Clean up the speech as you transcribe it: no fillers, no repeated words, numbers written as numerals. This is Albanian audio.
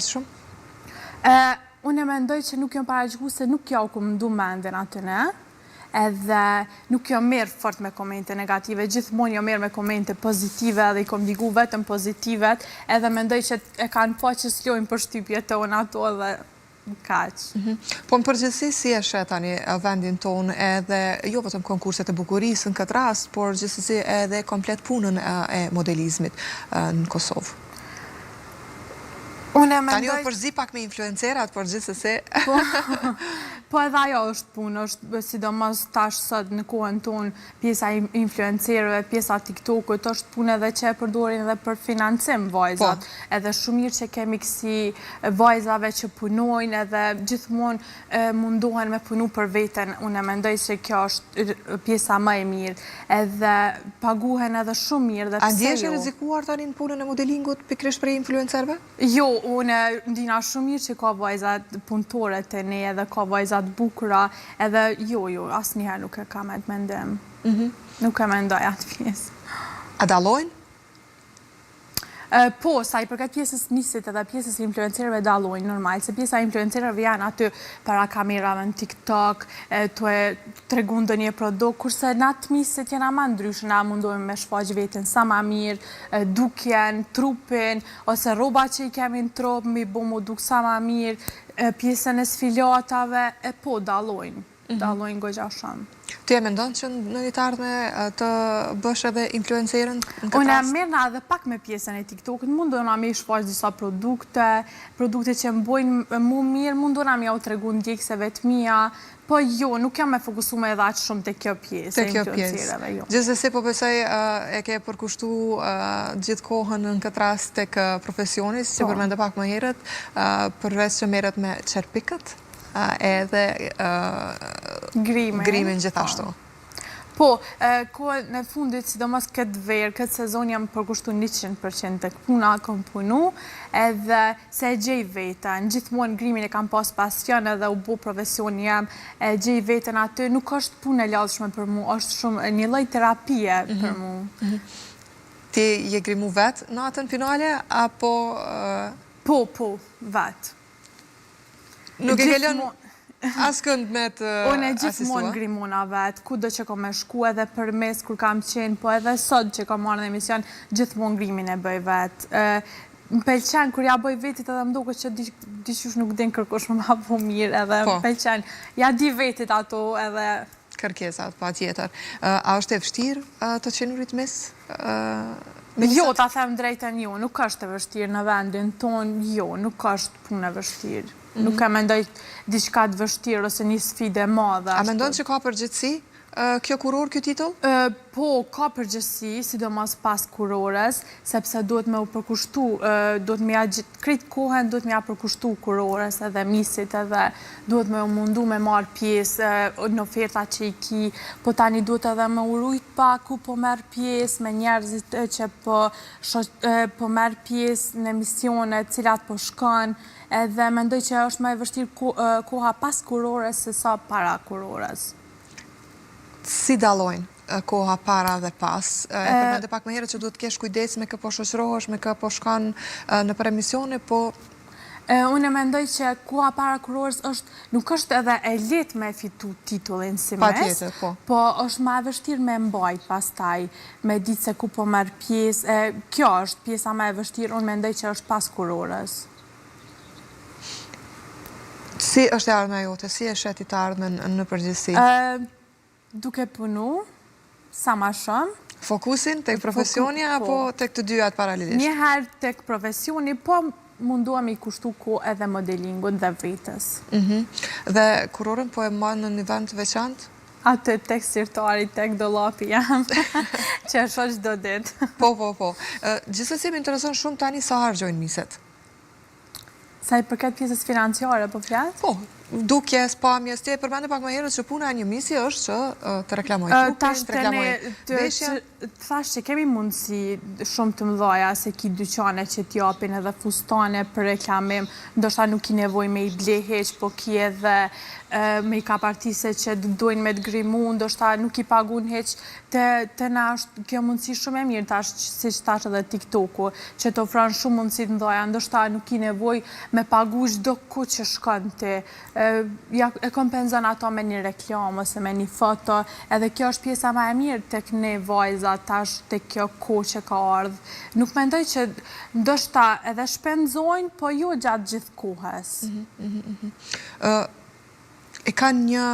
shumë? Unë e mendoj që nuk jam paraqysh se nuk jau ku më ndu mendin atyne, edhe nuk jo merë fort me komente negative, gjithmonë jo merë me komente pozitive dhe i kom digu vetëm pozitivet, edhe mendoj që e kanë po që s'lojnë për shtypje të unë ato dhe kaq. Po në përgjithësi si e shet tani vendin tonë edhe jo vetëm konkurset e bukurisë në këtë rast, por gjithsesi edhe komplet punën e modelizmit në Kosovë? Tani o përzi pak me influencerat, por gjithsesi... Po edhe ajo është punë, është sidomos tash sot në kohën tonë pjesa influencerëve, pjesa TikTok-ut, është punë edhe që e përdorin edhe për financim vajzat. Edhe shumë mirë që kemi kësi vajzave që punojnë edhe gjithmonë mundohen me punu për veten. Unë e mendoj që kjo është pjesa më e mirë. Edhe paguhen edhe shumë mirë. A ndjesh e rrezikuar tani në punën e modelingut pikërisht për influencerëve? Jo, unë ndina shumë mirë që ka vajzat punëtore të ne edhe ka vajzat bukura, edhe jo, asë njëherë nuk e kam atë mendim. Nuk e mendoj atë pjesë. A dalojnë? Po, sa i përket pjesës nisit edhe pjesës influencerëve dalojnë normal, se pjesa influencerëve janë aty para kamerave në TikTok, të tregun ndonjë produkt, kurse në atë misit jena ma ndryshë, na mundohemi me shfaq veten sa ma mirë, dukjen, trupin, ose roba që i kemi në trup, mi bo mu duk sa ma mirë, pjesën e sfilatave, po, dalojnë gogja shumë. Ti e mendon që në një të ardhme të bësh edhe influencerën në këtë rast? Unë e mirë edhe pak me pjesën e TikTok-ët, mundona me i shfaq disa produkte që më bojnë mu mirë, mundona me ja u tregu ndjekëseve të mija, po jo, nuk jam me fokusu me edhe aqë shumë të kjo pjesë e influencerëve, jo. Gjithsesi po besoj e ke përkushtu gjithë kohën në këtë rast të kë profesionis, që përmende pak më herët, përveç që merret me qerpikët, edhe grimin gjithashtu. Po, kohë në fundit, sidomos këtë verë, këtë sezon jam përkushtu 100% të puna, kom punu, edhe se e gjej vetën, gjithmonë grimin e kam pas pasion edhe u bu profesion jam, e gjej vetën aty, nuk është punë e lodhshme për mu, është shumë një lloj terapie për mu. Ti je grimu vetë në atën finale, apo... Po, vetë. Nuk e kelon askënd me të asistua? Unë e gjithmonë grimona vetë, ku do që kom me shku edhe për mes kur kam qenë, po edhe sot që kom marrë në emision, gjithmonë grimin e bëj vetë. Më pëlqen, kur ja bëj vetit edhe më duke që diqysh nuk din kërkosh më ma po mirë, edhe më pëlqen. Ja di vetit ato edhe... Kërkesat, pa tjetër. A është e vështirë të qenurit mes? Jo, ta them drejten jo, nuk është e vështirë në vendin tonë, jo, nuk është punë e vështirë. Nuk e mendoj diçka të vështirë ose një sfide madhe. A mendon që ka përgjithësi kjo kuror, kjo titull? Po, ka përgjithësi, sidomos pas kurores, sepse duhet me u përkushtu, duhet me ja kritë kohën, duhet me ja përkushtu kurores edhe misit edhe duhet me u mundu me marë pjesë në oferta që i ki, po tani duhet edhe me urujt pak ku po merë pjesë me njerëzit që po merë pjesë në emisionet cilat po shkon, edhe mendoj që është më e vështirë koha pas kurores se sa para kurores. Si dalojnë koha para dhe pas? E përmende pak më herët që duhet kesh kujdes me kë po shoqërohesh, me kë po shkon në për emisione, po... Unë e mendoj që koha para kurores nuk është edhe e lehtë me fitu titullin si mes, po është më e vështirë me mbajt pastaj, me ditë se ku po merr pjesë. Kjo është pjesa më e vështirë, unë mendoj që është pas kurores. Si është e ardhmja jote? Si e sheti të ardhmen në përgjithësi? Duke punu, sa ma shumë. Fokusin tek profesioni apo tek të dyat paralelisht? Njëherë tek profesioni, po munduam i kushtu ko edhe modelingun dhe vetës. Dhe kurorën po e marrë në një vend të veçantë? Atë tek sirtari, tek dollapi jam, që e shoq çdo ditë. Po. Gjithsesi më intereson shumë tani sa harxojnë miset. Sa i përket pjesës financiare, po flet? Po, dukjes, pamjes, ti e përmende pak më herët që puna e një misi është që të reklamoj trupin, të reklamoj veshjen. Thash që kemi mundësi shumë të mëdhaja se ki dyqane që t'japin edhe fustane për reklamim, ndoshta nuk i nevoj me i ble heq, po ki edhe make-up artiste që dojnë me t'grimu, ndoshta nuk i pagun heq, të na është kjo mundësi shumë e mirë, tash si që tash edhe TikToku, që të ofron shumë mundësi të mëdhaja, ndoshta nuk i nevoj me pagu çdo ku që shkon ti, e kompenzon ato me një reklam ose me një foto, edhe kjo është pjesa më e mirë tek ne vajza tash tek kjo kohë që ka ardhur. Nuk mendoj që ndoshta edhe shpenzojnë, po jo gjatë gjithë kohës. E kanë një